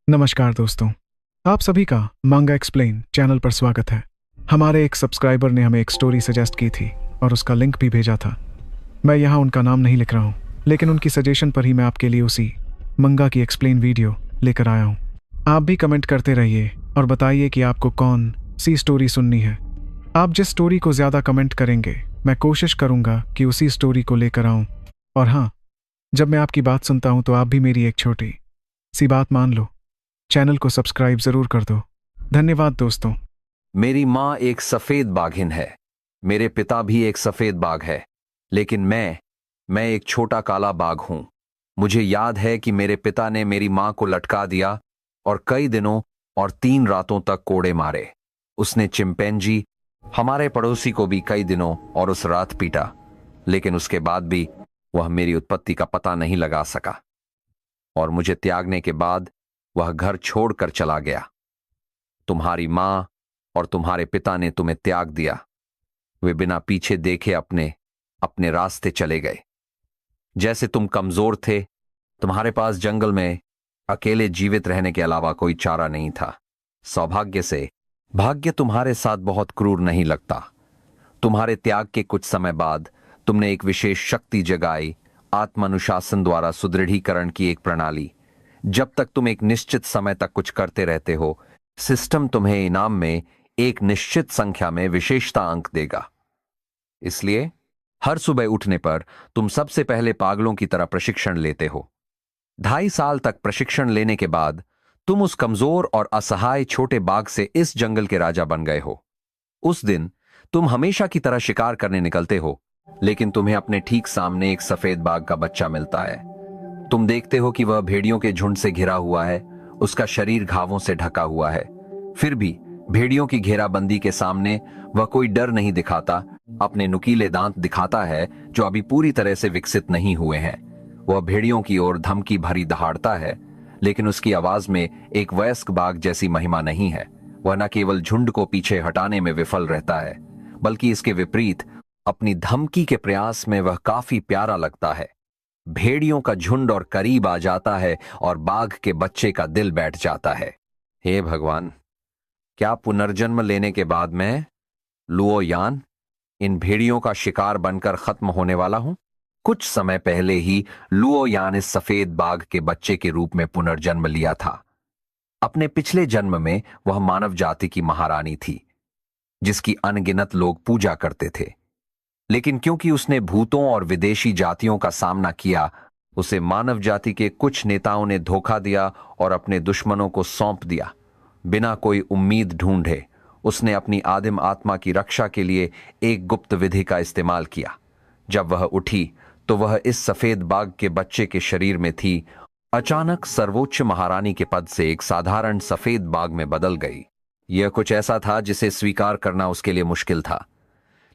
नमस्कार दोस्तों, आप सभी का मांगा एक्सप्लेन चैनल पर स्वागत है। हमारे एक सब्सक्राइबर ने हमें एक स्टोरी सजेस्ट की थी और उसका लिंक भी भेजा था। मैं यहाँ उनका नाम नहीं लिख रहा हूँ, लेकिन उनकी सजेशन पर ही मैं आपके लिए उसी मंगा की एक्सप्लेन वीडियो लेकर आया हूँ। आप भी कमेंट करते रहिए और बताइए कि आपको कौन सी स्टोरी सुननी है। आप जिस स्टोरी को ज़्यादा कमेंट करेंगे, मैं कोशिश करूँगा कि उसी स्टोरी को लेकर आऊँ। और हाँ, जब मैं आपकी बात सुनता हूँ तो आप भी मेरी एक छोटी सी बात मान लो, चैनल को सब्सक्राइब जरूर कर दो। धन्यवाद दोस्तों। मेरी माँ एक सफेद बाघिन है। मेरे पिता भी एक सफेद बाघ है, लेकिन मैं एक छोटा काला बाघ हूं। मुझे याद है कि मेरे पिता ने मेरी माँ को लटका दिया और कई दिनों और 3 रातों तक कोड़े मारे। उसने चिंपैंजी, हमारे पड़ोसी को भी कई दिनों और उस रात पीटा, लेकिन उसके बाद भी वह मेरी उत्पत्ति का पता नहीं लगा सका और मुझे त्यागने के बाद वह घर छोड़कर चला गया। तुम्हारी माँ और तुम्हारे पिता ने तुम्हें त्याग दिया। वे बिना पीछे देखे अपने अपने रास्ते चले गए। जैसे तुम कमजोर थे, तुम्हारे पास जंगल में अकेले जीवित रहने के अलावा कोई चारा नहीं था। सौभाग्य से भाग्य तुम्हारे साथ बहुत क्रूर नहीं लगता। तुम्हारे त्याग के कुछ समय बाद तुमने एक विशेष शक्ति जगाई, आत्मानुशासन द्वारा सुदृढ़ीकरण की एक प्रणाली। जब तक तुम एक निश्चित समय तक कुछ करते रहते हो, सिस्टम तुम्हें इनाम में एक निश्चित संख्या में विशेषता अंक देगा। इसलिए हर सुबह उठने पर तुम सबसे पहले पागलों की तरह प्रशिक्षण लेते हो। 2.5 साल तक प्रशिक्षण लेने के बाद तुम उस कमजोर और असहाय छोटे बाघ से इस जंगल के राजा बन गए हो। उस दिन तुम हमेशा की तरह शिकार करने निकलते हो, लेकिन तुम्हें अपने ठीक सामने एक सफेद बाघ का बच्चा मिलता है। तुम देखते हो कि वह भेड़ियों के झुंड से घिरा हुआ है, उसका शरीर घावों से ढका हुआ है। फिर भी भेड़ियों की घेराबंदी के सामने वह कोई डर नहीं दिखाता, अपने नुकीले दांत दिखाता है जो अभी पूरी तरह से विकसित नहीं हुए हैं। वह भेड़ियों की ओर धमकी भरी दहाड़ता है, लेकिन उसकी आवाज में एक वयस्क बाघ जैसी महिमा नहीं है। वह न केवल झुंड को पीछे हटाने में विफल रहता है, बल्कि इसके विपरीत अपनी धमकी के प्रयास में वह काफी प्यारा लगता है। भेड़ियों का झुंड और करीब आ जाता है और बाघ के बच्चे का दिल बैठ जाता है। हे भगवान, क्या पुनर्जन्म लेने के बाद मैं लुओ यान इन भेड़ियों का शिकार बनकर खत्म होने वाला हूं? कुछ समय पहले ही लुओ यान इस सफेद बाघ के बच्चे के रूप में पुनर्जन्म लिया था। अपने पिछले जन्म में वह मानव जाति की महारानी थी, जिसकी अनगिनत लोग पूजा करते थे। लेकिन क्योंकि उसने भूतों और विदेशी जातियों का सामना किया, उसे मानव जाति के कुछ नेताओं ने धोखा दिया और अपने दुश्मनों को सौंप दिया। बिना कोई उम्मीद ढूंढे उसने अपनी आदिम आत्मा की रक्षा के लिए एक गुप्त विधि का इस्तेमाल किया। जब वह उठी तो वह इस सफेद बाघ के बच्चे के शरीर में थी। अचानक सर्वोच्च महारानी के पद से एक साधारण सफेद बाघ में बदल गई। यह कुछ ऐसा था जिसे स्वीकार करना उसके लिए मुश्किल था,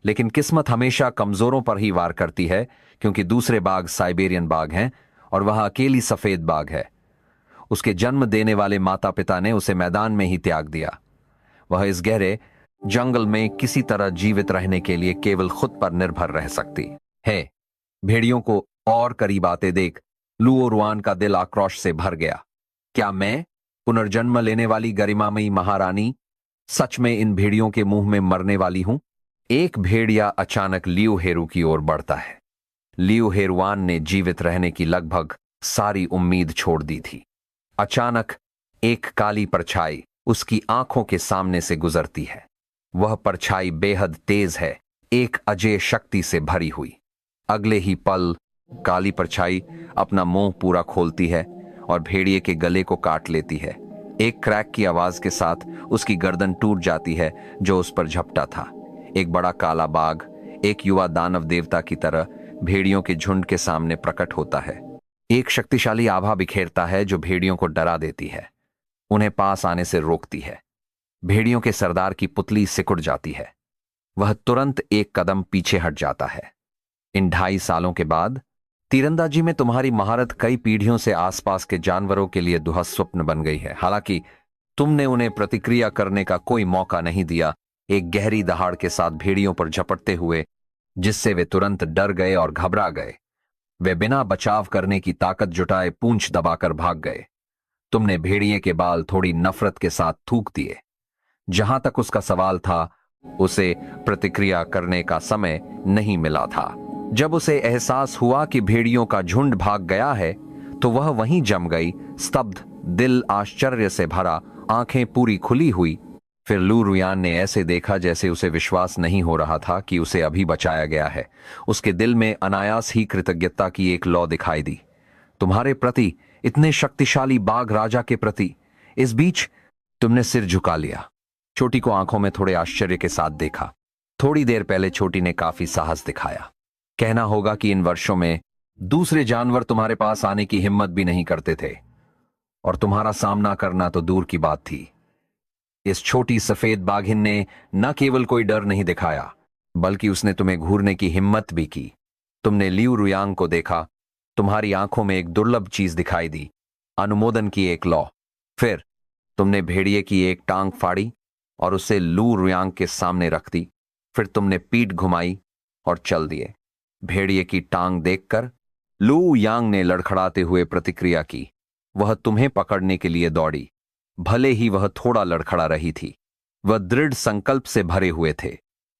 लेकिन किस्मत हमेशा कमजोरों पर ही वार करती है, क्योंकि दूसरे बाघ साइबेरियन बाघ हैं और वह अकेली सफेद बाघ है। उसके जन्म देने वाले माता पिता ने उसे मैदान में ही त्याग दिया। वह इस गहरे जंगल में किसी तरह जीवित रहने के लिए केवल खुद पर निर्भर रह सकती है। भेड़ियों को और करीब आते देख लुओ रुआन का दिल आक्रोश से भर गया। क्या मैं, पुनर्जन्म लेने वाली गरिमामयी महारानी, सच में इन भेड़ियों के मुंह में मरने वाली हूं? एक भेड़िया अचानक लियू हेरू की ओर बढ़ता है। लियू हेरुआन ने जीवित रहने की लगभग सारी उम्मीद छोड़ दी थी। अचानक एक काली परछाई उसकी आंखों के सामने से गुजरती है। वह परछाई बेहद तेज है, एक अजेय शक्ति से भरी हुई। अगले ही पल काली परछाई अपना मुंह पूरा खोलती है और भेड़िए के गले को काट लेती है। एक क्रैक की आवाज के साथ उसकी गर्दन टूट जाती है जो उस पर झपटा था। एक बड़ा काला बाघ, एक युवा दानव देवता की तरह भेड़ियों के झुंड के सामने प्रकट होता है। एक शक्तिशाली आभा बिखेरता है जो भेड़ियों को डरा देती है, उन्हें पास आने से रोकती है। भेड़ियों के सरदार की पुतली सिकुड़ जाती है। वह तुरंत एक कदम पीछे हट जाता है। इन 2.5 सालों के बाद तीरंदाजी में तुम्हारी महारत कई पीढ़ियों से आसपास के जानवरों के लिए दुस्वप्न बन गई है। हालांकि तुमने उन्हें प्रतिक्रिया करने का कोई मौका नहीं दिया। एक गहरी दहाड़ के साथ भेड़ियों पर झपटते हुए, जिससे वे तुरंत डर गए और घबरा गए, वे बिना बचाव करने की ताकत जुटाए पूंछ दबाकर भाग गए। तुमने भेड़िए के बाल थोड़ी नफरत के साथ थूक दिए। जहां तक उसका सवाल था, उसे प्रतिक्रिया करने का समय नहीं मिला था। जब उसे एहसास हुआ कि भेड़ियों का झुंड भाग गया है, तो वह वहीं जम गई, स्तब्ध, दिल आश्चर्य से भरा, आंखें पूरी खुली हुई। फिर लू रुयान ने ऐसे देखा जैसे उसे विश्वास नहीं हो रहा था कि उसे अभी बचाया गया है। उसके दिल में अनायास ही कृतज्ञता की एक लौ दिखाई दी। तुम्हारे प्रति, इतने शक्तिशाली बाघ राजा के प्रति। इस बीच तुमने सिर झुका लिया। छोटी को आंखों में थोड़े आश्चर्य के साथ देखा। थोड़ी देर पहले छोटी ने काफी साहस दिखाया। कहना होगा कि इन वर्षों में दूसरे जानवर तुम्हारे पास आने की हिम्मत भी नहीं करते थे, और तुम्हारा सामना करना तो दूर की बात थी। इस छोटी सफेद बाघिन ने न केवल कोई डर नहीं दिखाया, बल्कि उसने तुम्हें घूरने की हिम्मत भी की। तुमने लियू रुयांग को देखा। तुम्हारी आंखों में एक दुर्लभ चीज दिखाई दी, अनुमोदन की एक लौ। फिर तुमने भेड़िए की एक टांग फाड़ी और उसे लू रुयांग के सामने रख दी। फिर तुमने पीठ घुमाई और चल दिए। भेड़िए की टांग देखकर लू यांग ने लड़खड़ाते हुए प्रतिक्रिया की। वह तुम्हें पकड़ने के लिए दौड़ी। भले ही वह थोड़ा लड़खड़ा रही थी, वह दृढ़ संकल्प से भरे हुए थे।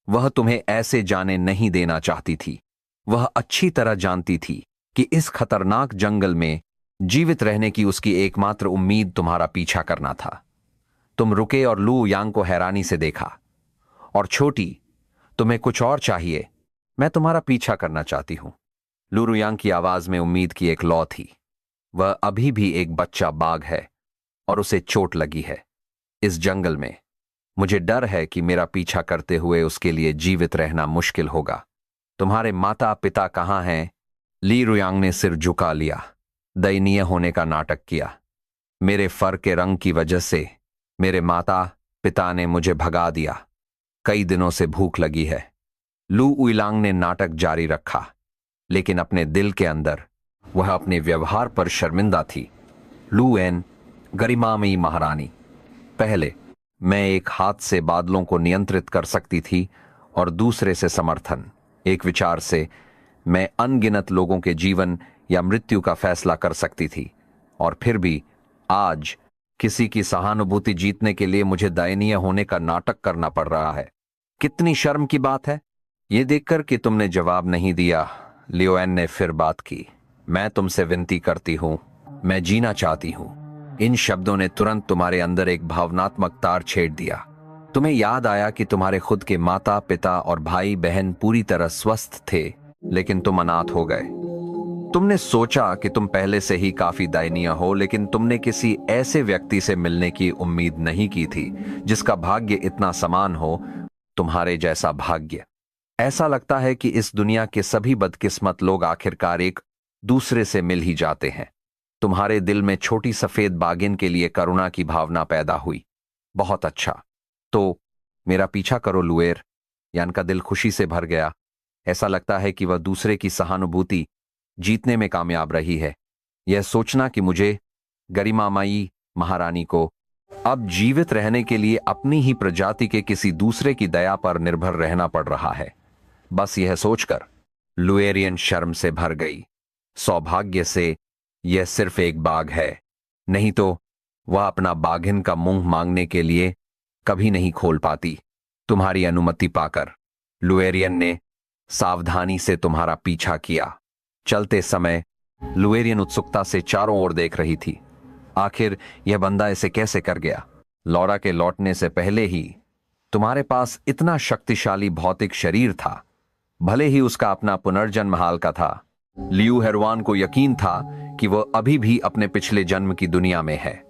वह तुम्हें ऐसे जाने नहीं देना चाहती थी। वह अच्छी तरह जानती थी कि इस खतरनाक जंगल में जीवित रहने की उसकी एकमात्र उम्मीद तुम्हारा पीछा करना था। तुम रुके और लू यांग को हैरानी से देखा। और छोटी, तुम्हें कुछ और चाहिए? मैं तुम्हारा पीछा करना चाहती हूं। लू रुयांग की आवाज में उम्मीद की एक लौ थी। वह अभी भी एक बच्चा बाघ है और उसे चोट लगी है इस जंगल में। मुझे डर है कि मेरा पीछा करते हुए उसके लिए जीवित रहना मुश्किल होगा। तुम्हारे माता पिता कहाँ हैं? ली रुयांग ने सिर झुका लिया, दयनीय होने का नाटक किया। मेरे फर के रंग की वजह से मेरे माता पिता ने मुझे भगा दिया। कई दिनों से भूख लगी है। लू उइलांग ने नाटक जारी रखा, लेकिन अपने दिल के अंदर वह अपने व्यवहार पर शर्मिंदा थी। लू एन, गरिमामयी महारानी, पहले मैं एक हाथ से बादलों को नियंत्रित कर सकती थी और दूसरे से समर्थन, एक विचार से मैं अनगिनत लोगों के जीवन या मृत्यु का फैसला कर सकती थी। और फिर भी आज किसी की सहानुभूति जीतने के लिए मुझे दयनीय होने का नाटक करना पड़ रहा है। कितनी शर्म की बात है। यह देखकर कि तुमने जवाब नहीं दिया, लियोएन ने फिर बात की। मैं तुमसे विनती करती हूं, मैं जीना चाहती हूं। इन शब्दों ने तुरंत तुम्हारे अंदर एक भावनात्मक तार छेड़ दिया। तुम्हें याद आया कि तुम्हारे खुद के माता पिता और भाई बहन पूरी तरह स्वस्थ थे, लेकिन तुम अनाथ हो गए। तुमने सोचा कि तुम पहले से ही काफी दयनीय हो, लेकिन तुमने किसी ऐसे व्यक्ति से मिलने की उम्मीद नहीं की थी जिसका भाग्य इतना समान हो तुम्हारे जैसा भाग्य। ऐसा लगता है कि इस दुनिया के सभी बदकिस्मत लोग आखिरकार एक दूसरे से मिल ही जाते हैं। तुम्हारे दिल में छोटी सफेद बागिन के लिए करुणा की भावना पैदा हुई। बहुत अच्छा, तो मेरा पीछा करो लुएर। यान का दिल खुशी से भर गया। ऐसा लगता है कि वह दूसरे की सहानुभूति जीतने में कामयाब रही है। यह सोचना कि मुझे, गरिमामयी महारानी को, अब जीवित रहने के लिए अपनी ही प्रजाति के किसी दूसरे की दया पर निर्भर रहना पड़ रहा है। बस यह सोचकर लुएरियन शर्म से भर गई। सौभाग्य से यह सिर्फ एक बाघ है, नहीं तो वह अपना बाघिन का मुंह मांगने के लिए कभी नहीं खोल पाती। तुम्हारी अनुमति पाकर लुएरियन ने सावधानी से तुम्हारा पीछा किया। चलते समय लुएरियन उत्सुकता से चारों ओर देख रही थी। आखिर यह बंदा इसे कैसे कर गया? लौरा के लौटने से पहले ही तुम्हारे पास इतना शक्तिशाली भौतिक शरीर था, भले ही उसका अपना पुनर्जन्म हाल का था। लियू हेरवान को यकीन था कि वह अभी भी अपने पिछले जन्म की दुनिया में है।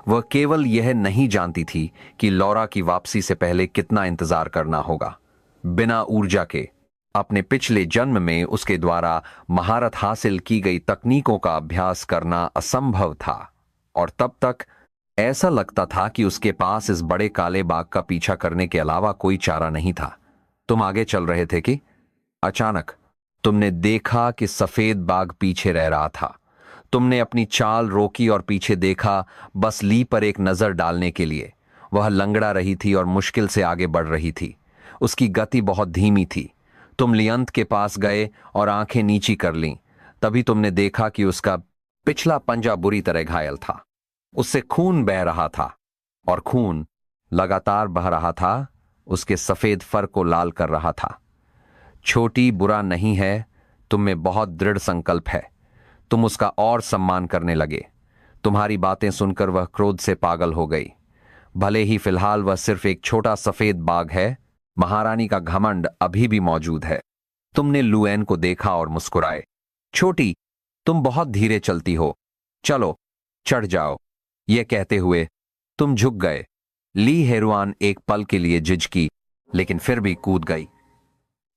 वह केवल यह नहीं जानती थी कि लौरा की वापसी से पहले कितना इंतजार करना होगा। बिना ऊर्जा के अपने पिछले जन्म में उसके द्वारा महारत हासिल की गई तकनीकों का अभ्यास करना असंभव था, और तब तक ऐसा लगता था कि उसके पास इस बड़े काले बाघ का पीछा करने के अलावा कोई चारा नहीं था। तुम आगे चल रहे थे कि अचानक तुमने देखा कि सफेद बाघ पीछे रह रहा था। तुमने अपनी चाल रोकी और पीछे देखा, बस ली पर एक नजर डालने के लिए। वह लंगड़ा रही थी और मुश्किल से आगे बढ़ रही थी। उसकी गति बहुत धीमी थी। तुम लियंत के पास गए और आंखें नीची कर लीं। तभी तुमने देखा कि उसका पिछला पंजा बुरी तरह घायल था। उससे खून बह रहा था और खून लगातार बह रहा था, उसके सफेद फर को लाल कर रहा था। छोटी, बुरा नहीं है, तुम में बहुत दृढ़ संकल्प है। तुम उसका और सम्मान करने लगे। तुम्हारी बातें सुनकर वह क्रोध से पागल हो गई। भले ही फिलहाल वह सिर्फ एक छोटा सफेद बाघ है, महारानी का घमंड अभी भी मौजूद है। तुमने लुएन को देखा और मुस्कुराए। छोटी, तुम बहुत धीरे चलती हो, चलो चढ़ जाओ। यह कहते हुए तुम झुक गए। ली हेरुआन एक पल के लिए झिझकी, लेकिन फिर भी कूद गई।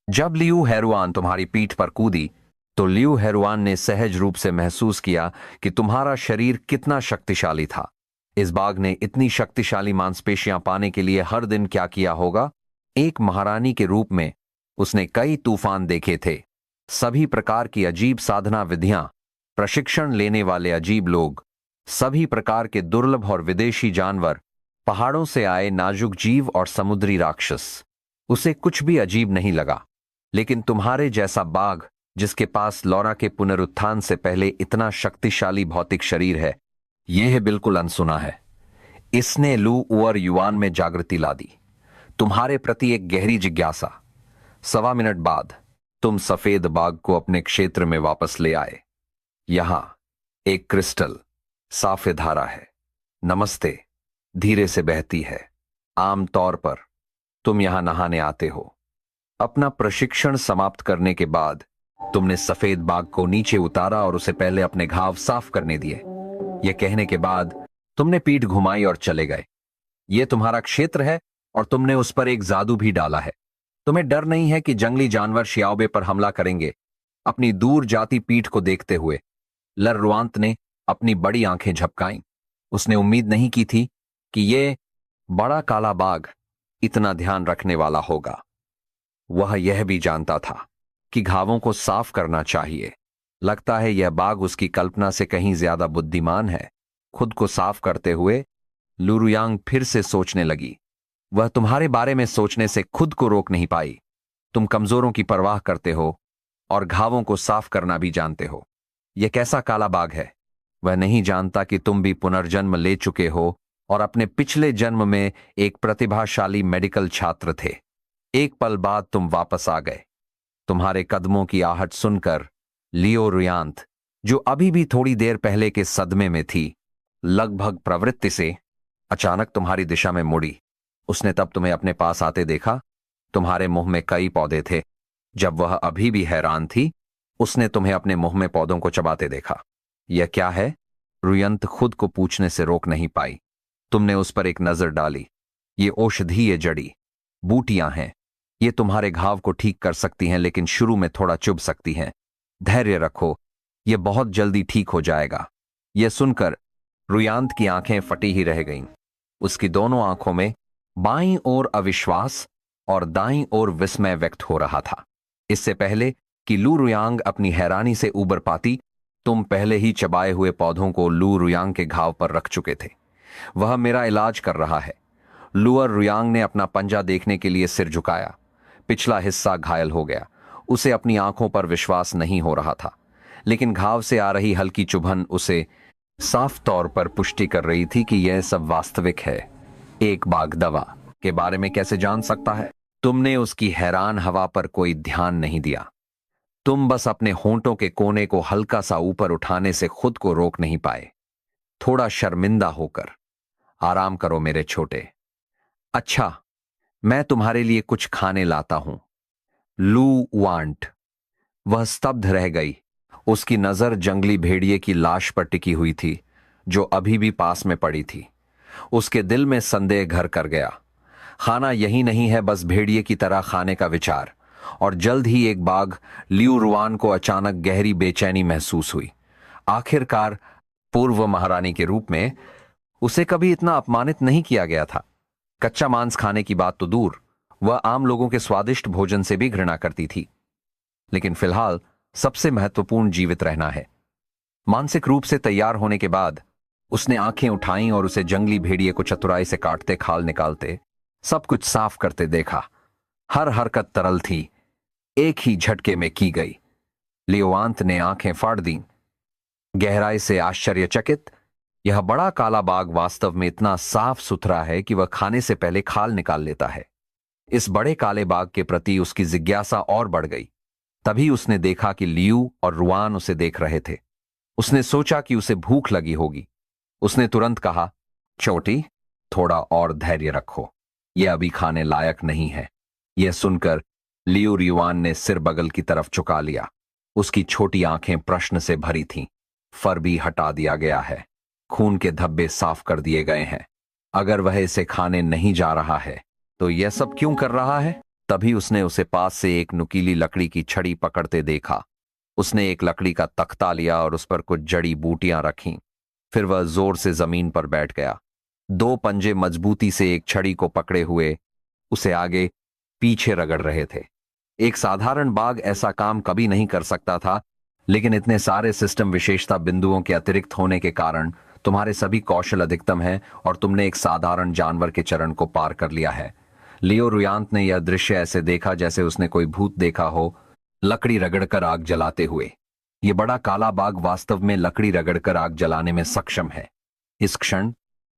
जब लियू हेरुआन तुम्हारी पीठ पर कूदी तो लियू हेरुआन ने सहज रूप से महसूस किया कि तुम्हारा शरीर कितना शक्तिशाली था। इस बाघ ने इतनी शक्तिशाली मांसपेशियां पाने के लिए हर दिन क्या किया होगा। एक महारानी के रूप में उसने कई तूफान देखे थे, सभी प्रकार की अजीब साधना विधियां, प्रशिक्षण लेने वाले अजीब लोग, सभी प्रकार के दुर्लभ और विदेशी जानवर, पहाड़ों से आए नाजुक जीव और समुद्री राक्षस। उसे कुछ भी अजीब नहीं लगा। लेकिन तुम्हारे जैसा बाघ, जिसके पास लौरा के पुनरुत्थान से पहले इतना शक्तिशाली भौतिक शरीर है, यह बिल्कुल अनसुना है। इसने लू उअर युआन में जागृति ला दी, तुम्हारे प्रति एक गहरी जिज्ञासा। 1.25 मिनट बाद तुम सफेद बाघ को अपने क्षेत्र में वापस ले आए। यहां एक क्रिस्टल साफ धारा है, नमस्ते, धीरे से बहती है। आमतौर पर तुम यहां नहाने आते हो। अपना प्रशिक्षण समाप्त करने के बाद तुमने सफेद बाघ को नीचे उतारा और उसे पहले अपने घाव साफ करने दिए। यह कहने के बाद तुमने पीठ घुमाई और चले गए। यह तुम्हारा क्षेत्र है और तुमने उस पर एक जादू भी डाला है। तुम्हें डर नहीं है कि जंगली जानवर शियाओबे पर हमला करेंगे। अपनी दूर जाती पीठ को देखते हुए लर्रुआंत ने अपनी बड़ी आंखें झपकाईं। उसने उम्मीद नहीं की थी कि यह बड़ा काला बाघ इतना ध्यान रखने वाला होगा। वह यह भी जानता था कि घावों को साफ करना चाहिए। लगता है यह बाघ उसकी कल्पना से कहीं ज्यादा बुद्धिमान है। खुद को साफ करते हुए लुरुयांग फिर से सोचने लगी। वह तुम्हारे बारे में सोचने से खुद को रोक नहीं पाई। तुम कमजोरों की परवाह करते हो और घावों को साफ करना भी जानते हो। यह कैसा काला बाघ है? वह नहीं जानता कि तुम भी पुनर्जन्म ले चुके हो और अपने पिछले जन्म में एक प्रतिभाशाली मेडिकल छात्र थे। एक पल बाद तुम वापस आ गए। तुम्हारे कदमों की आहट सुनकर लियो रुयांत, जो अभी भी थोड़ी देर पहले के सदमे में थी, लगभग प्रवृत्ति से अचानक तुम्हारी दिशा में मुड़ी। उसने तब तुम्हें अपने पास आते देखा। तुम्हारे मुंह में कई पौधे थे। जब वह अभी भी हैरान थी, उसने तुम्हें अपने मुंह में पौधों को चबाते देखा। यह क्या है? रुयंत खुद को पूछने से रोक नहीं पाई। तुमने उस पर एक नजर डाली। ये औषधीय जड़ी बूटियां हैं। ये तुम्हारे घाव को ठीक कर सकती हैं, लेकिन शुरू में थोड़ा चुभ सकती हैं। धैर्य रखो, यह बहुत जल्दी ठीक हो जाएगा। यह सुनकर रुयांत की आंखें फटी ही रह गईं। उसकी दोनों आंखों में बाईं ओर अविश्वास और दाईं ओर विस्मय व्यक्त हो रहा था। इससे पहले कि लू रुयांग अपनी हैरानी से उबर पाती, तुम पहले ही चबाए हुए पौधों को लू रुयांग के घाव पर रख चुके थे। वह मेरा इलाज कर रहा है। लुअर रुयांग ने अपना पंजा देखने के लिए सिर झुकाया। पिछला हिस्सा घायल हो गया। उसे अपनी आंखों पर विश्वास नहीं हो रहा था, लेकिन घाव से आ रही हल्की चुभन उसे साफ तौर पर पुष्टि कर रही थी कि यह सब वास्तविक है। एक बाघ दवा के बारे में कैसे जान सकता है? तुमने उसकी हैरान हवा पर कोई ध्यान नहीं दिया। तुम बस अपने होंठों के कोने को हल्का सा ऊपर उठाने से खुद को रोक नहीं पाए, थोड़ा शर्मिंदा होकर। आराम करो मेरे छोटे। अच्छा, मैं तुम्हारे लिए कुछ खाने लाता हूं। लू वांट। वह स्तब्ध रह गई। उसकी नजर जंगली भेड़िए की लाश पर टिकी हुई थी, जो अभी भी पास में पड़ी थी। उसके दिल में संदेह घर कर गया। खाना यही नहीं है, बस भेड़िए की तरह खाने का विचार। और जल्द ही एक बाघ लियू रुआन को अचानक गहरी बेचैनी महसूस हुई। आखिरकार पूर्व महारानी के रूप में उसे कभी इतना अपमानित नहीं किया गया था। कच्चा मांस खाने की बात तो दूर, वह आम लोगों के स्वादिष्ट भोजन से भी घृणा करती थी। लेकिन फिलहाल सबसे महत्वपूर्ण जीवित रहना है। मानसिक रूप से तैयार होने के बाद उसने आंखें उठाईं और उसे जंगली भेड़िए को चतुराई से काटते, खाल निकालते, सब कुछ साफ करते देखा। हर हरकत तरल थी, एक ही झटके में की गई। लियोवांत ने आंखें फाड़ दी। गहराई से आश्चर्यचकित यह बड़ा काला बाघ वास्तव में इतना साफ सुथरा है कि वह खाने से पहले खाल निकाल लेता है। इस बड़े काले बाघ के प्रति उसकी जिज्ञासा और बढ़ गई। तभी उसने देखा कि लियू और रुआन उसे देख रहे थे। उसने सोचा कि उसे भूख लगी होगी। उसने तुरंत कहा, छोटी, थोड़ा और धैर्य रखो, यह अभी खाने लायक नहीं है। यह सुनकर लियू रुआन ने सिर बगल की तरफ झुका लिया। उसकी छोटी आंखें प्रश्न से भरी थीं। फर भी हटा दिया गया है, खून के धब्बे साफ कर दिए गए हैं। अगर वह इसे खाने नहीं जा रहा है तो यह सब क्यों कर रहा है? तभी उसने उसे पास से एक नुकीली लकड़ी की छड़ी पकड़ते देखा। उसने एक लकड़ी का तख्ता लिया और उस पर कुछ जड़ी बूटियां रखीं। फिर वह जोर से जमीन पर बैठ गया। दो पंजे मजबूती से एक छड़ी को पकड़े हुए उसे आगे पीछे रगड़ रहे थे। एक साधारण बाघ ऐसा काम कभी नहीं कर सकता था, लेकिन इतने सारे सिस्टम विशेषता बिंदुओं के अतिरिक्त होने के कारण तुम्हारे सभी कौशल अधिकतम हैं और तुमने एक साधारण जानवर के चरण को पार कर लिया है। लियो रुयांत ने यह दृश्य ऐसे देखा जैसे उसने कोई भूत देखा हो, लकड़ी रगड़कर आग जलाते हुए। यह बड़ा काला बाघ वास्तव में लकड़ी रगड़कर आग जलाने में सक्षम है। इस क्षण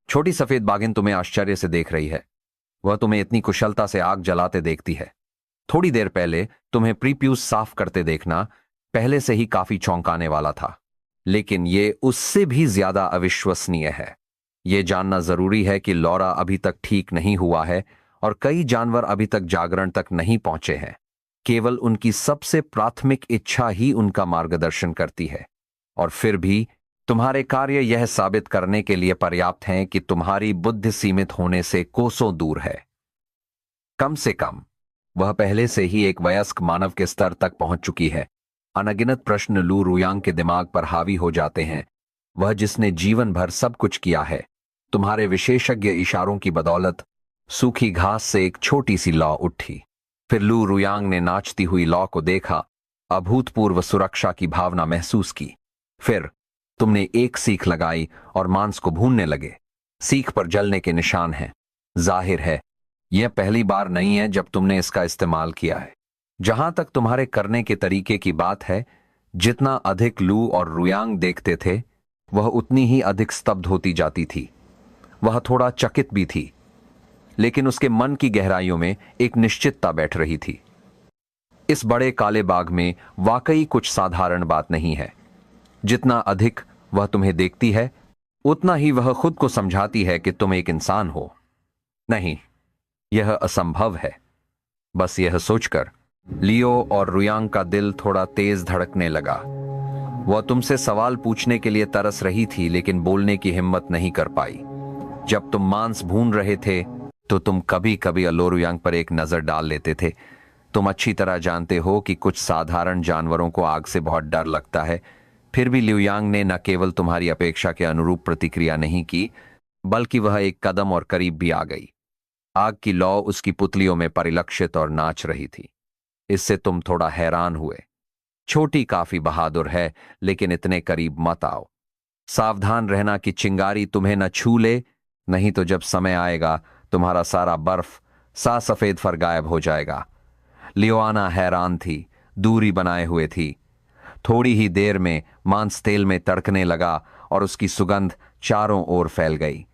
छोटी सफेद बाघिन तुम्हें आश्चर्य से देख रही है। वह तुम्हें इतनी कुशलता से आग जलाते देखती है। थोड़ी देर पहले तुम्हें प्रीप्यूस साफ करते देखना पहले से ही काफी चौंकाने वाला था, लेकिन यह उससे भी ज्यादा अविश्वसनीय है। यह जानना जरूरी है कि लौरा अभी तक ठीक नहीं हुआ है और कई जानवर अभी तक जागरण तक नहीं पहुंचे हैं। केवल उनकी सबसे प्राथमिक इच्छा ही उनका मार्गदर्शन करती है, और फिर भी तुम्हारे कार्य यह साबित करने के लिए पर्याप्त हैं कि तुम्हारी बुद्धि सीमित होने से कोसों दूर है। कम से कम वह पहले से ही एक वयस्क मानव के स्तर तक पहुंच चुकी है। अनगिनत प्रश्न लू रुयांग के दिमाग पर हावी हो जाते हैं। वह जिसने जीवन भर सब कुछ किया है, तुम्हारे विशेषज्ञ इशारों की बदौलत सूखी घास से एक छोटी सी लौ उठी। फिर लू रुयांग ने नाचती हुई लौ को देखा, अभूतपूर्व सुरक्षा की भावना महसूस की। फिर तुमने एक सीख लगाई और मांस को भूनने लगे। सीख पर जलने के निशान हैं। जाहिर है यह पहली बार नहीं है जब तुमने इसका इस्तेमाल किया है। जहां तक तुम्हारे करने के तरीके की बात है, जितना अधिक लू और रुयांग देखते थे, वह उतनी ही अधिक स्तब्ध होती जाती थी। वह थोड़ा चकित भी थी, लेकिन उसके मन की गहराइयों में एक निश्चितता बैठ रही थी। इस बड़े काले बाघ में वाकई कुछ साधारण बात नहीं है। जितना अधिक वह तुम्हें देखती है, उतना ही वह खुद को समझाती है कि तुम एक इंसान हो। नहीं, यह असंभव है। बस यह सोचकर लियो और रुयांग का दिल थोड़ा तेज धड़कने लगा। वह तुमसे सवाल पूछने के लिए तरस रही थी, लेकिन बोलने की हिम्मत नहीं कर पाई। जब तुम मांस भून रहे थे तो तुम कभी कभी अलो रुयांग पर एक नजर डाल लेते थे। तुम अच्छी तरह जानते हो कि कुछ साधारण जानवरों को आग से बहुत डर लगता है। फिर भी लियांग ने न केवल तुम्हारी अपेक्षा के अनुरूप प्रतिक्रिया नहीं की, बल्कि वह एक कदम और करीब भी आ गई। आग की लौ उसकी पुतलियों में परिलक्षित और नाच रही थी। इससे तुम थोड़ा हैरान हुए। छोटी काफी बहादुर है, लेकिन इतने करीब मत आओ। सावधान रहना कि चिंगारी तुम्हें न छू ले, नहीं तो जब समय आएगा तुम्हारा सारा बर्फ सा सफेद फर गायब हो जाएगा। लियोआना हैरान थी, दूरी बनाए हुए थी। थोड़ी ही देर में मांस तेल में तड़कने लगा और उसकी सुगंध चारों ओर फैल गई।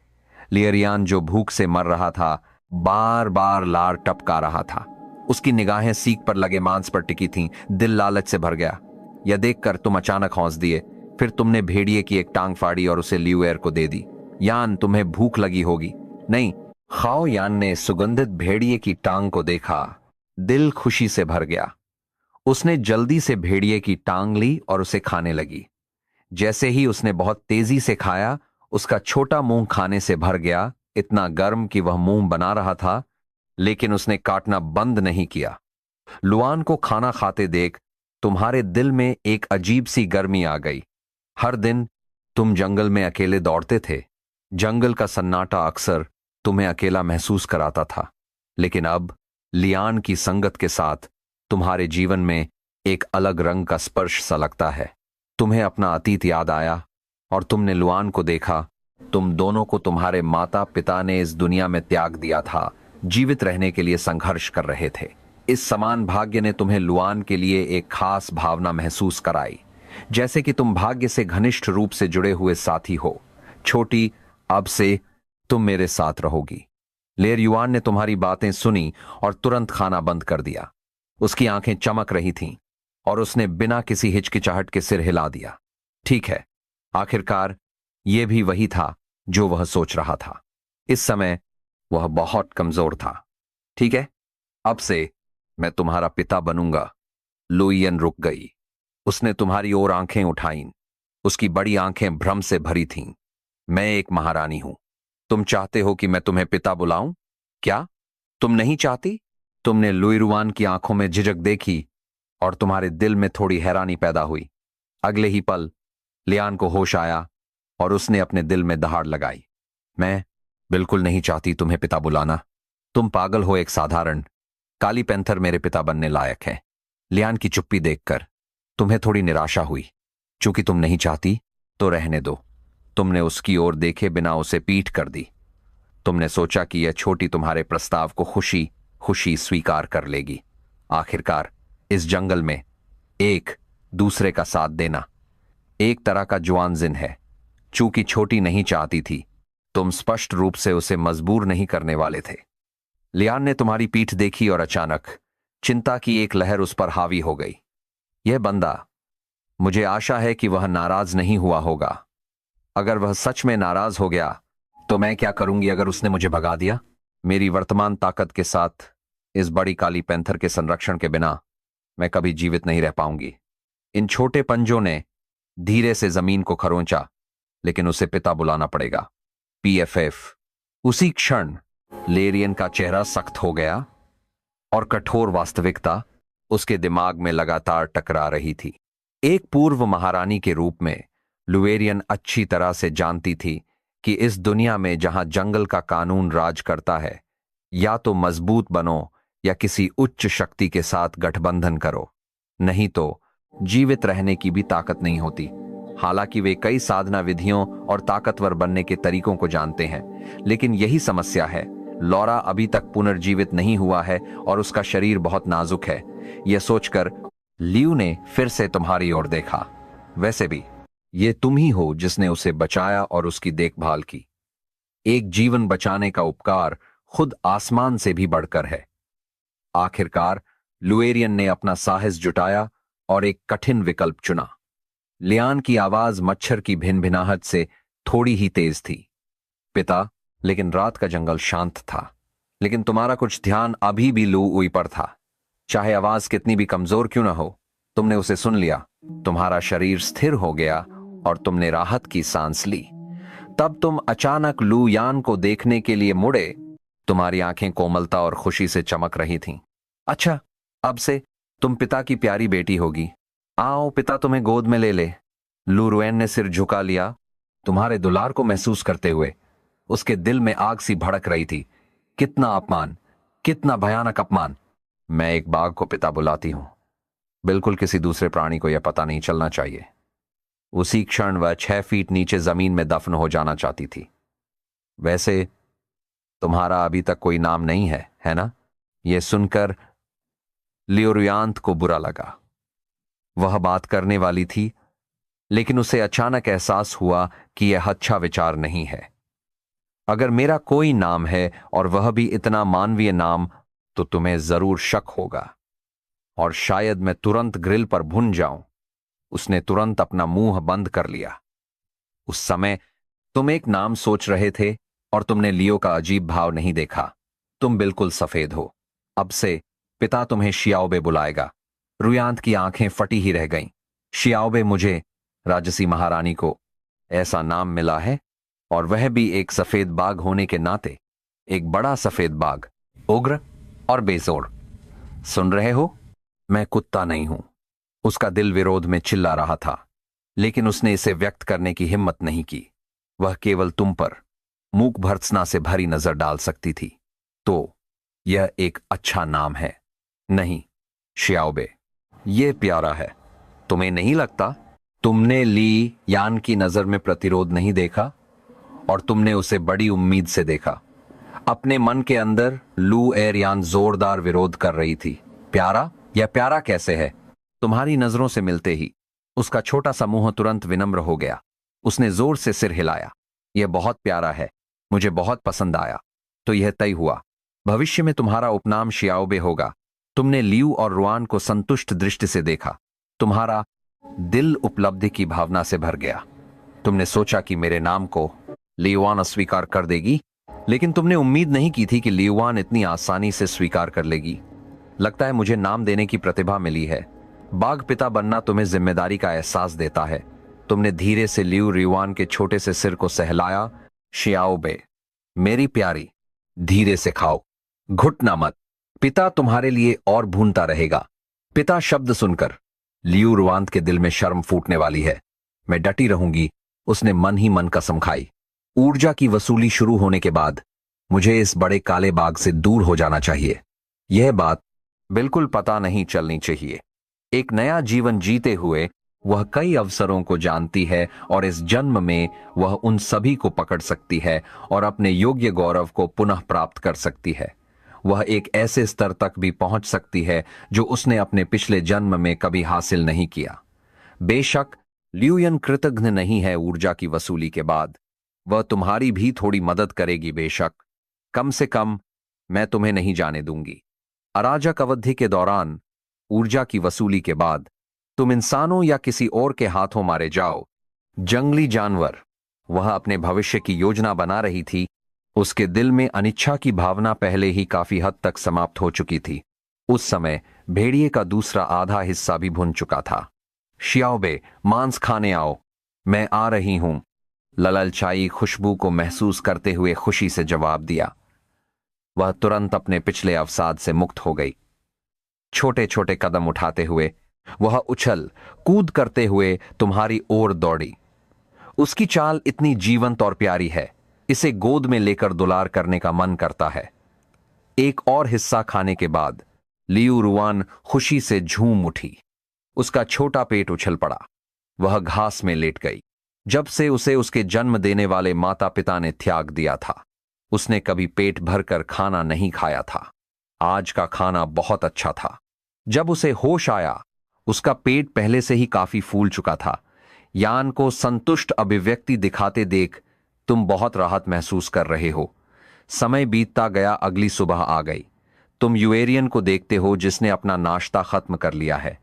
लियरियान, जो भूख से मर रहा था, बार बार लार टपका रहा था। उसकी निगाहें सीख पर लगे मांस पर टिकी थीं। दिल लालच से भर गया। यह देखकर तुम अचानक हौंस दिए। फिर तुमने भेड़िए की एक टांग फाड़ी और उसे लियूएर को दे दी। यान, तुम्हें भूख लगी होगी। नहीं, खाओ। यान ने सुगंधित भेड़िए की टांग को देखा। दिल खुशी से भर गया। उसने जल्दी से भेड़िए की टांग ली और उसे खाने लगी। जैसे ही उसने बहुत तेजी से खाया, उसका छोटा मुंह खाने से भर गया, इतना गर्म कि वह मुंह बना रहा था, लेकिन उसने काटना बंद नहीं किया। लुआन को खाना खाते देख तुम्हारे दिल में एक अजीब सी गर्मी आ गई। हर दिन तुम जंगल में अकेले दौड़ते थे। जंगल का सन्नाटा अक्सर तुम्हें अकेला महसूस कराता था, लेकिन अब लियान की संगत के साथ तुम्हारे जीवन में एक अलग रंग का स्पर्श सा लगता है। तुम्हें अपना अतीत याद आया और तुमने लुआन को देखा। तुम दोनों को तुम्हारे माता पिता ने इस दुनिया में त्याग दिया था, जीवित रहने के लिए संघर्ष कर रहे थे। इस समान भाग्य ने तुम्हें लुआन के लिए एक खास भावना महसूस कराई, जैसे कि तुम भाग्य से घनिष्ठ रूप से जुड़े हुए साथी हो। छोटी, अब से तुम मेरे साथ रहोगी। लेर युआन ने तुम्हारी बातें सुनी और तुरंत खाना बंद कर दिया। उसकी आंखें चमक रही थीं और उसने बिना किसी हिचकिचाहट के सिर हिला दिया। ठीक है, आखिरकार यह भी वही था जो वह सोच रहा था। इस समय वह बहुत कमजोर था। ठीक है, अब से मैं तुम्हारा पिता बनूंगा। लुइयन रुक गई। उसने तुम्हारी ओर आंखें उठाईं। उसकी बड़ी आंखें भ्रम से भरी थीं। मैं एक महारानी हूं। तुम चाहते हो कि मैं तुम्हें पिता बुलाऊं? क्या तुम नहीं चाहती? तुमने लुई रुआन की आंखों में झिझक देखी और तुम्हारे दिल में थोड़ी हैरानी पैदा हुई। अगले ही पल लियान को होश आया और उसने अपने दिल में दहाड़ लगाई। मैं बिल्कुल नहीं चाहती तुम्हें पिता बुलाना। तुम पागल हो। एक साधारण काली पैंथर मेरे पिता बनने लायक है। लियान की चुप्पी देखकर तुम्हें थोड़ी निराशा हुई। चूंकि तुम नहीं चाहती तो रहने दो। तुमने उसकी ओर देखे बिना उसे पीठ कर दी। तुमने सोचा कि यह छोटी तुम्हारे प्रस्ताव को खुशी खुशी स्वीकार कर लेगी। आखिरकार इस जंगल में एक दूसरे का साथ देना एक तरह का जुआनजिन है। चूंकि छोटी नहीं चाहती थी, तुम स्पष्ट रूप से उसे मजबूर नहीं करने वाले थे। लियान ने तुम्हारी पीठ देखी और अचानक चिंता की एक लहर उस पर हावी हो गई। यह बंदा, मुझे आशा है कि वह नाराज नहीं हुआ होगा। अगर वह सच में नाराज हो गया तो मैं क्या करूंगी अगर उसने मुझे भगा दिया? मेरी वर्तमान ताकत के साथ इस बड़ी काली पैंथर के संरक्षण के बिना मैं कभी जीवित नहीं रह पाऊंगी। इन छोटे पंजों ने धीरे से जमीन को खरोंचा, लेकिन उसे पिता बुलाना पड़ेगा। पीएफएफ। उसी क्षण लेरियन का चेहरा सख्त हो गया और कठोर वास्तविकता उसके दिमाग में लगातार टकरा रही थी। एक पूर्व महारानी के रूप में लुवेरियन अच्छी तरह से जानती थी कि इस दुनिया में जहां जंगल का कानून राज करता है, या तो मजबूत बनो या किसी उच्च शक्ति के साथ गठबंधन करो, नहीं तो जीवित रहने की भी ताकत नहीं होती। हालांकि वे कई साधना विधियों और ताकतवर बनने के तरीकों को जानते हैं, लेकिन यही समस्या है। लौरा अभी तक पुनर्जीवित नहीं हुआ है और उसका शरीर बहुत नाजुक है। यह सोचकर लियू ने फिर से तुम्हारी ओर देखा। वैसे भी ये तुम ही हो जिसने उसे बचाया और उसकी देखभाल की। एक जीवन बचाने का उपकार खुद आसमान से भी बढ़कर है। आखिरकार लुएरियन ने अपना साहस जुटाया और एक कठिन विकल्प चुना। लियान की आवाज मच्छर की भिनभिनाहट से थोड़ी ही तेज थी। पिता, लेकिन रात का जंगल शांत था। लेकिन तुम्हारा कुछ ध्यान अभी भी लू उई पर था। चाहे आवाज कितनी भी कमजोर क्यों ना हो, तुमने उसे सुन लिया। तुम्हारा शरीर स्थिर हो गया और तुमने राहत की सांस ली। तब तुम अचानक लू यान को देखने के लिए मुड़े। तुम्हारी आंखें कोमलता और खुशी से चमक रही थीं। अच्छा, अब से तुम पिता की प्यारी बेटी होगी। आओ, पिता तुम्हें गोद में ले ले। लू रुएन ने सिर झुका लिया, तुम्हारे दुलार को महसूस करते हुए। उसके दिल में आग सी भड़क रही थी। कितना अपमान, कितना भयानक अपमान। मैं एक बाघ को पिता बुलाती हूं। बिल्कुल किसी दूसरे प्राणी को यह पता नहीं चलना चाहिए। उसी क्षण वह 6 फीट नीचे जमीन में दफन हो जाना चाहती थी। वैसे तुम्हारा अभी तक कोई नाम नहीं है, है ना? यह सुनकर लियोरियांत को बुरा लगा। वह बात करने वाली थी, लेकिन उसे अचानक एहसास हुआ कि यह अच्छा विचार नहीं है। अगर मेरा कोई नाम है और वह भी इतना मानवीय नाम, तो तुम्हें जरूर शक होगा और शायद मैं तुरंत ग्रिल पर भुन जाऊं। उसने तुरंत अपना मुंह बंद कर लिया। उस समय तुम एक नाम सोच रहे थे और तुमने लियो का अजीब भाव नहीं देखा। तुम बिल्कुल सफेद हो। अब से पिता तुम्हें शियाओबे बुलाएगा। रुयांत की आंखें फटी ही रह गईं। शियाओबे, मुझे राजसी महारानी को ऐसा नाम मिला है, और वह भी एक सफेद बाघ होने के नाते। एक बड़ा सफेद बाघ, उग्र और बेजोर। सुन रहे हो? मैं कुत्ता नहीं हूं। उसका दिल विरोध में चिल्ला रहा था, लेकिन उसने इसे व्यक्त करने की हिम्मत नहीं की। वह केवल तुम पर मूक भर्त्सना से भरी नजर डाल सकती थी। तो यह एक अच्छा नाम है, नहीं शियाओबे? यह प्यारा है। तुम्हें नहीं लगता? तुमने ली यान की नजर में प्रतिरोध नहीं देखा और तुमने उसे बड़ी उम्मीद से देखा। अपने मन के अंदर लू एर यान जोरदार विरोध कर रही थी। प्यारा? यह प्यारा कैसे है? तुम्हारी नजरों से मिलते ही उसका छोटा सा मुंह तुरंत विनम्र हो गया। उसने जोर से सिर हिलाया। यह बहुत प्यारा है, मुझे बहुत पसंद आया। तो यह तय हुआ, भविष्य में तुम्हारा उपनाम शियाओबे होगा। तुमने लियू और रुआन को संतुष्ट दृष्टि से देखा। तुम्हारा दिल उपलब्धि की भावना से भर गया। तुमने सोचा कि मेरे नाम को लियुआन अस्वीकार कर देगी, लेकिन तुमने उम्मीद नहीं की थी कि लियुआन इतनी आसानी से स्वीकार कर लेगी। लगता है मुझे नाम देने की प्रतिभा मिली है। बाघ पिता बनना तुम्हें जिम्मेदारी का एहसास देता है। तुमने धीरे से लियू रियुआन के छोटे से सिर को सहलाया। शियाओबे, मेरी प्यारी, धीरे से खाओ, घुटना मत। पिता तुम्हारे लिए और भूनता रहेगा। पिता शब्द सुनकर लियू रुआन के दिल में शर्म फूटने वाली है। मैं डटी रहूंगी, उसने मन ही मन कसम खाई। ऊर्जा की वसूली शुरू होने के बाद मुझे इस बड़े काले बाघ से दूर हो जाना चाहिए। यह बात बिल्कुल पता नहीं चलनी चाहिए। एक नया जीवन जीते हुए वह कई अवसरों को जानती है और इस जन्म में वह उन सभी को पकड़ सकती है और अपने योग्य गौरव को पुनः प्राप्त कर सकती है। वह एक ऐसे स्तर तक भी पहुंच सकती है जो उसने अपने पिछले जन्म में कभी हासिल नहीं किया। बेशक ल्यूयन कृतज्ञ नहीं है ऊर्जा की वसूली के बाद। वह तुम्हारी भी थोड़ी मदद करेगी बेशक। कम से कम मैं तुम्हें नहीं जाने दूंगी। अराजक अवधि के दौरान ऊर्जा की वसूली के बाद तुम इंसानों या किसी और के हाथों मारे जाओ। जंगली जानवर, वह अपने भविष्य की योजना बना रही थी। उसके दिल में अनिच्छा की भावना पहले ही काफी हद तक समाप्त हो चुकी थी। उस समय भेड़िए का दूसरा आधा हिस्सा भी भुन चुका था। शियाओबे, मांस खाने आओ, मैं आ रही हूं। ललचाई खुशबू को महसूस करते हुए खुशी से जवाब दिया। वह तुरंत अपने पिछले अवसाद से मुक्त हो गई। छोटे छोटे कदम उठाते हुए वह उछल कूद करते हुए तुम्हारी ओर दौड़ी। उसकी चाल इतनी जीवंत और प्यारी है, इसे गोद में लेकर दुलार करने का मन करता है। एक और हिस्सा खाने के बाद लियू रुआन खुशी से झूम उठी। उसका छोटा पेट उछल पड़ा। वह घास में लेट गई। जब से उसे उसके जन्म देने वाले माता पिता ने त्याग दिया था, उसने कभी पेट भरकर खाना नहीं खाया था। आज का खाना बहुत अच्छा था। जब उसे होश आया, उसका पेट पहले से ही काफी फूल चुका था। यान को संतुष्ट अभिव्यक्ति दिखाते देख तुम बहुत राहत महसूस कर रहे हो। समय बीतता गया, अगली सुबह आ गई। तुम यूएरियन को देखते हो जिसने अपना नाश्ता खत्म कर लिया है।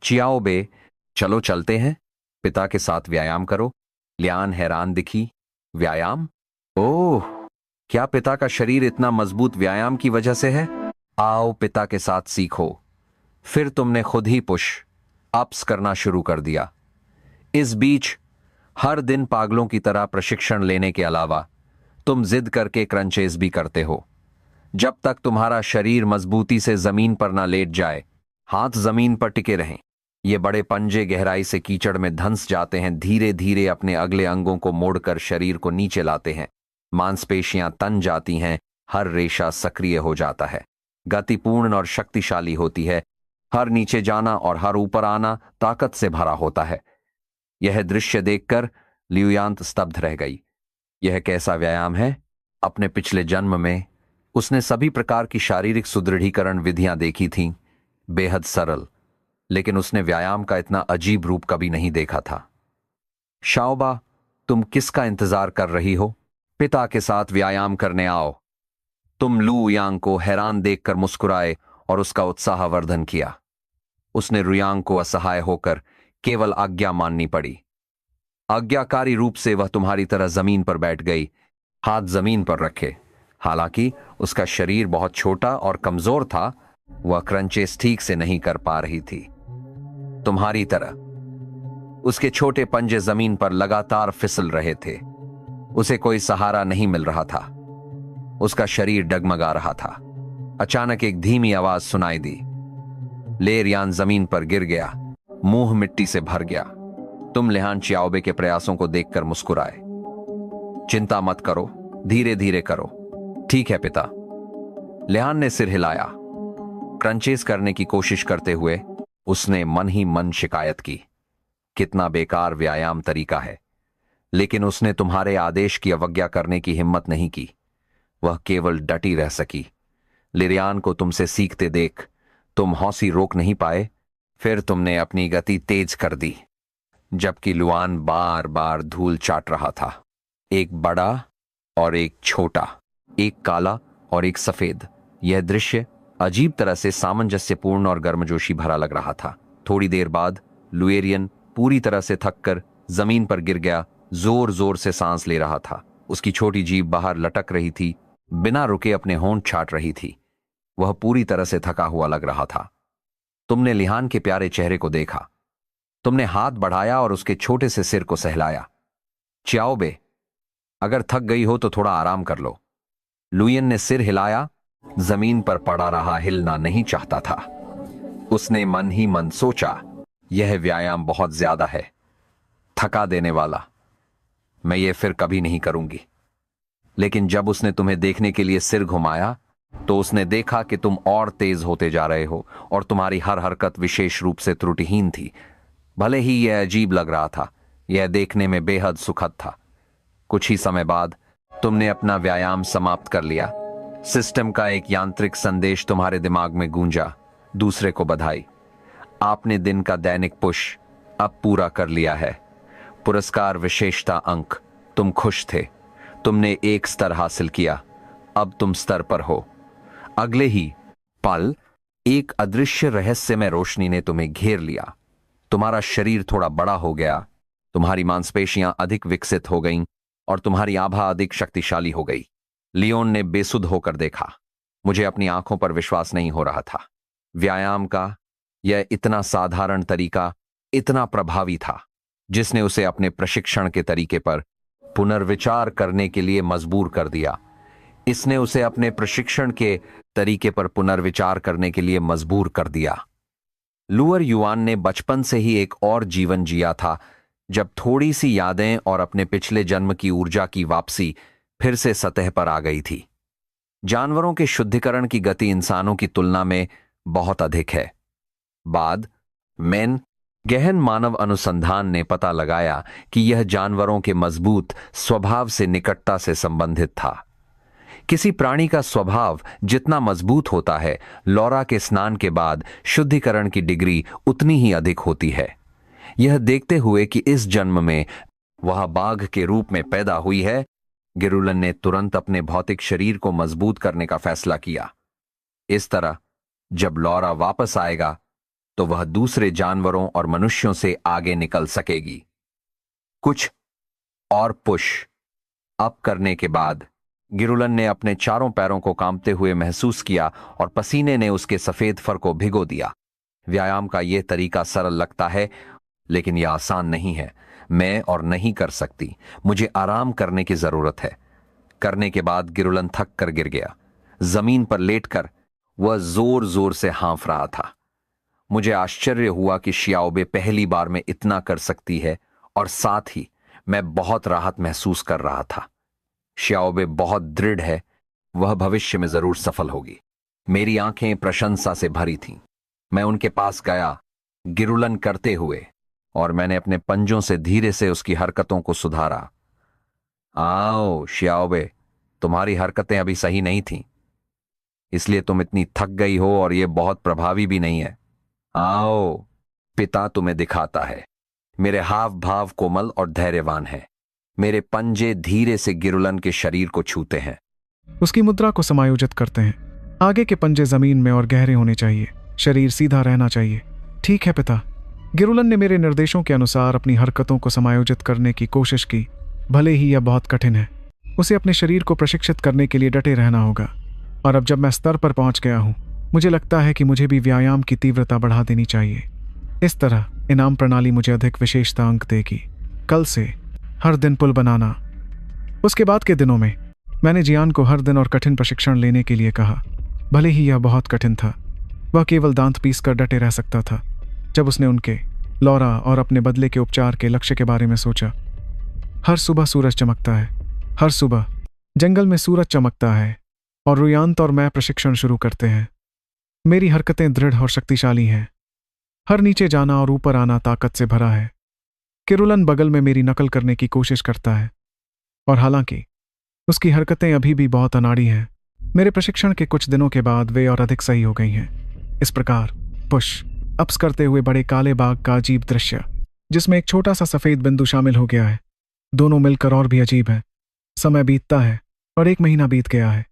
चियाओबे, चलो चलते हैं, पिता के साथ व्यायाम करो। लियान हैरान दिखी। व्यायाम? ओह, क्या पिता का शरीर इतना मजबूत व्यायाम की वजह से है? आओ पिता के साथ सीखो। फिर तुमने खुद ही पुश अप्स करना शुरू कर दिया। इस बीच हर दिन पागलों की तरह प्रशिक्षण लेने के अलावा तुम जिद करके क्रंचेस भी करते हो। जब तक तुम्हारा शरीर मजबूती से जमीन पर ना लेट जाए, हाथ जमीन पर टिके रहें। ये बड़े पंजे गहराई से कीचड़ में धंस जाते हैं, धीरे धीरे अपने अगले अंगों को मोड़कर शरीर को नीचे लाते हैं। मांसपेशियां तन जाती हैं, हर रेशा सक्रिय हो जाता है। गति पूर्ण और शक्तिशाली होती है। हर नीचे जाना और हर ऊपर आना ताकत से भरा होता है। यह दृश्य देखकर लियुयांत स्तब्ध रह गई। यह कैसा व्यायाम है? अपने पिछले जन्म में उसने सभी प्रकार की शारीरिक सुदृढ़ीकरण विधियां देखी थीं, बेहद सरल, लेकिन उसने व्यायाम का इतना अजीब रूप कभी नहीं देखा था। शाओबा, तुम किसका इंतजार कर रही हो? पिता के साथ व्यायाम करने आओ। तुम लू यांग को हैरान देखकर मुस्कुराए और उसका उत्साहवर्धन किया। उसने रुयांग को असहाय होकर केवल आज्ञा माननी पड़ी। आज्ञाकारी रूप से वह तुम्हारी तरह जमीन पर बैठ गई, हाथ जमीन पर रखे। हालांकि उसका शरीर बहुत छोटा और कमजोर था, वह क्रंचेस ठीक से नहीं कर पा रही थी। तुम्हारी तरह उसके छोटे पंजे जमीन पर लगातार फिसल रहे थे। उसे कोई सहारा नहीं मिल रहा था। उसका शरीर डगमगा रहा था। अचानक एक धीमी आवाज सुनाई दी। लेरियान जमीन पर गिर गया, मुंह मिट्टी से भर गया। तुम लिहान चियाओबे के प्रयासों को देखकर मुस्कुराए। चिंता मत करो, धीरे धीरे करो। ठीक है पिता। लिहान ने सिर हिलाया। क्रंचेस करने की कोशिश करते हुए उसने मन ही मन शिकायत की, कितना बेकार व्यायाम तरीका है। लेकिन उसने तुम्हारे आदेश की अवज्ञा करने की हिम्मत नहीं की। वह केवल डटी रह सकी। लिरियान को तुमसे सीखते देख तुम हौसी रोक नहीं पाए। फिर तुमने अपनी गति तेज कर दी, जबकि लुआन बार बार धूल चाट रहा था। एक बड़ा और एक छोटा, एक काला और एक सफेद। यह दृश्य अजीब तरह से सामंजस्यपूर्ण और गर्मजोशी भरा लग रहा था। थोड़ी देर बाद लुएरियन पूरी तरह से थककर जमीन पर गिर गया, जोर जोर से सांस ले रहा था। उसकी छोटी जीभ बाहर लटक रही थी, बिना रुके अपने होंठ छाट रही थी। वह पूरी तरह से थका हुआ लग रहा था। तुमने लिहान के प्यारे चेहरे को देखा। तुमने हाथ बढ़ाया और उसके छोटे से सिर को सहलाया। च्याओबे, अगर थक गई हो तो थोड़ा आराम कर लो। लुयन ने सिर हिलाया। जमीन पर पड़ा रहा हिलना नहीं चाहता था। उसने मन ही मन सोचा, यह व्यायाम बहुत ज्यादा है, थका देने वाला। मैं ये फिर कभी नहीं करूंगी। लेकिन जब उसने तुम्हें देखने के लिए सिर घुमाया तो उसने देखा कि तुम और तेज होते जा रहे हो और तुम्हारी हर हरकत विशेष रूप से त्रुटिहीन थी। भले ही यह अजीब लग रहा था, यह देखने में बेहद सुखद था। कुछ ही समय बाद तुमने अपना व्यायाम समाप्त कर लिया। सिस्टम का एक यांत्रिक संदेश तुम्हारे दिमाग में गूंजा। दूसरे को बधाई, आपने दिन का दैनिक पुश अब पूरा कर लिया है। पुरस्कार विशेषता अंक। तुम खुश थे, तुमने एक स्तर हासिल किया, अब तुम स्तर पर हो। अगले ही पल एक अदृश्य रहस्यमय रोशनी ने तुम्हें घेर लिया। तुम्हारा शरीर थोड़ा बड़ा हो गया, तुम्हारी मांसपेशियां अधिक विकसित हो गईं और तुम्हारी आभा अधिक शक्तिशाली हो गई। लियोन ने बेसुध होकर देखा। मुझे अपनी आंखों पर विश्वास नहीं हो रहा था। व्यायाम का यह इतना साधारण तरीका इतना प्रभावी था, जिसने उसे अपने प्रशिक्षण के तरीके पर पुनर्विचार करने के लिए मजबूर कर दिया। इसने उसे अपने प्रशिक्षण के तरीके पर पुनर्विचार करने के लिए मजबूर कर दिया। लुअर युआन ने बचपन से ही एक और जीवन जिया था, जब थोड़ी सी यादें और अपने पिछले जन्म की ऊर्जा की वापसी फिर से सतह पर आ गई थी। जानवरों के शुद्धिकरण की गति इंसानों की तुलना में बहुत अधिक है। बाद में गहन मानव अनुसंधान ने पता लगाया कि यह जानवरों के मजबूत स्वभाव से निकटता से संबंधित था। किसी प्राणी का स्वभाव जितना मजबूत होता है, लौरा के स्नान के बाद शुद्धिकरण की डिग्री उतनी ही अधिक होती है। यह देखते हुए कि इस जन्म में वह बाघ के रूप में पैदा हुई है, गिरुलन ने तुरंत अपने भौतिक शरीर को मजबूत करने का फैसला किया। इस तरह जब लौरा वापस आएगा तो वह दूसरे जानवरों और मनुष्यों से आगे निकल सकेगी। कुछ और पुश अप करने के बाद गिरुलन ने अपने चारों पैरों को कांपते हुए महसूस किया और पसीने ने उसके सफेद फर को भिगो दिया। व्यायाम का यह तरीका सरल लगता है, लेकिन यह आसान नहीं है। मैं और नहीं कर सकती, मुझे आराम करने की जरूरत है। करने के बाद गिरुलन थक कर गिर गया। जमीन पर लेटकर वह जोर जोर से हाँफ रहा था। मुझे आश्चर्य हुआ कि शियाओबे पहली बार में इतना कर सकती है, और साथ ही मैं बहुत राहत महसूस कर रहा था। शियाओबे बहुत दृढ़ है, वह भविष्य में जरूर सफल होगी। मेरी आंखें प्रशंसा से भरी थीं। मैं उनके पास गया, गिरुलन करते हुए, और मैंने अपने पंजों से धीरे से उसकी हरकतों को सुधारा। आओ शियाओबे, तुम्हारी हरकतें अभी सही नहीं थीं, इसलिए तुम इतनी थक गई हो, और यह बहुत प्रभावी भी नहीं है। आओ, पिता तुम्हें दिखाता है। मेरे हाव भाव कोमल और धैर्यवान है। मेरे पंजे धीरे से गिरुलन के शरीर को छूते हैं। उसकी मुद्रा को समायोजित करते हैं। आगे के पंजे जमीन में और गहरे होने चाहिए, शरीर सीधा रहना चाहिए। ठीक है पिता। गिरुलन ने मेरे निर्देशों के अनुसार अपनी हरकतों को समायोजित करने की कोशिश की। भले ही यह बहुत कठिन है, उसे अपने शरीर को प्रशिक्षित करने के लिए डटे रहना होगा। और अब जब मैं स्तर पर पहुंच गया हूं, मुझे लगता है कि मुझे भी व्यायाम की तीव्रता बढ़ा देनी चाहिए। इस तरह इनाम प्रणाली मुझे अधिक विशेषता अंक देगी। कल से हर दिन पुल बनाना। उसके बाद के दिनों में मैंने जियान को हर दिन और कठिन प्रशिक्षण लेने के लिए कहा। भले ही यह बहुत कठिन था, वह केवल दांत पीस कर डटे रह सकता था। जब उसने उनके, लौरा और अपने बदले के उपचार के लक्ष्य के बारे में सोचा। हर सुबह सूरज चमकता है, हर सुबह जंगल में सूरज चमकता है, और रुयांत और मैं प्रशिक्षण शुरू करते हैं। मेरी हरकतें दृढ़ और शक्तिशाली हैं। हर नीचे जाना और ऊपर आना ताकत से भरा है। किरुलन बगल में मेरी नकल करने की कोशिश करता है, और हालांकि उसकी हरकतें अभी भी बहुत अनाड़ी हैं, मेरे प्रशिक्षण के कुछ दिनों के बाद वे और अधिक सही हो गई हैं। इस प्रकार पुश अप्स करते हुए बड़े काले बाघ का अजीब दृश्य, जिसमें एक छोटा सा सफेद बिंदु शामिल हो गया है, दोनों मिलकर और भी अजीब है। समय बीतता है और 1 महीना बीत गया है।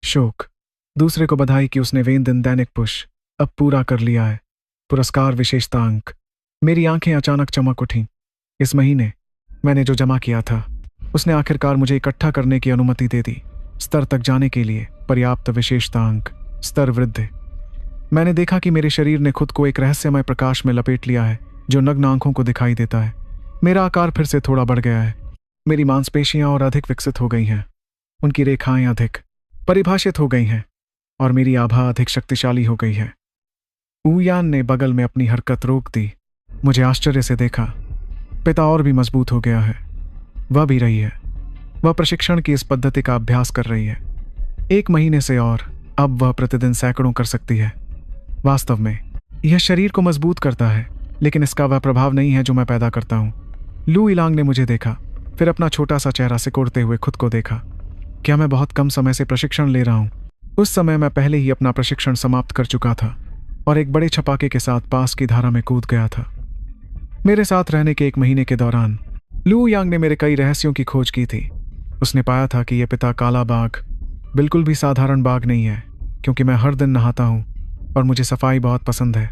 शोक। दूसरे को बधाई कि उसने वेन दिन दैनिक पुश अब पूरा कर लिया है। पुरस्कार विशेषता अंक। मेरी आंखें अचानक चमक उठीं। इस महीने मैंने जो जमा किया था उसने आखिरकार मुझे इकट्ठा करने की अनुमति दे दी। स्तर तक जाने के लिए पर्याप्त विशेषता अंक। स्तर वृद्धि। मैंने देखा कि मेरे शरीर ने खुद को एक रहस्यमय प्रकाश में लपेट लिया है जो नग्न आंखों को दिखाई देता है। मेरा आकार फिर से थोड़ा बढ़ गया है। मेरी मांसपेशियां और अधिक विकसित हो गई हैं। उनकी रेखाएं अधिक परिभाषित हो गई हैं और मेरी आभा अधिक शक्तिशाली हो गई है। ऊयान ने बगल में अपनी हरकत रोक दी। मुझे आश्चर्य से देखा। पिता और भी मजबूत हो गया है। वह भी रही है। वह प्रशिक्षण की इस पद्धति का अभ्यास कर रही है। 1 महीने से और अब वह प्रतिदिन सैकड़ों कर सकती है। वास्तव में यह शरीर को मजबूत करता है, लेकिन इसका वह प्रभाव नहीं है जो मैं पैदा करता हूँ। लू इलांग ने मुझे देखा, फिर अपना छोटा सा चेहरा सिकोड़ते हुए खुद को देखा। क्या मैं बहुत कम समय से प्रशिक्षण ले रहा हूँ? उस समय मैं पहले ही अपना प्रशिक्षण समाप्त कर चुका था और एक बड़े छपाके के साथ पास की धारा में कूद गया था। मेरे साथ रहने के 1 महीने के दौरान लू यांग ने मेरे कई रहस्यों की खोज की थी। उसने पाया था कि यह पिता काला बाघ बिल्कुल भी साधारण बाघ नहीं है, क्योंकि मैं हर दिन नहाता हूँ और मुझे सफाई बहुत पसंद है।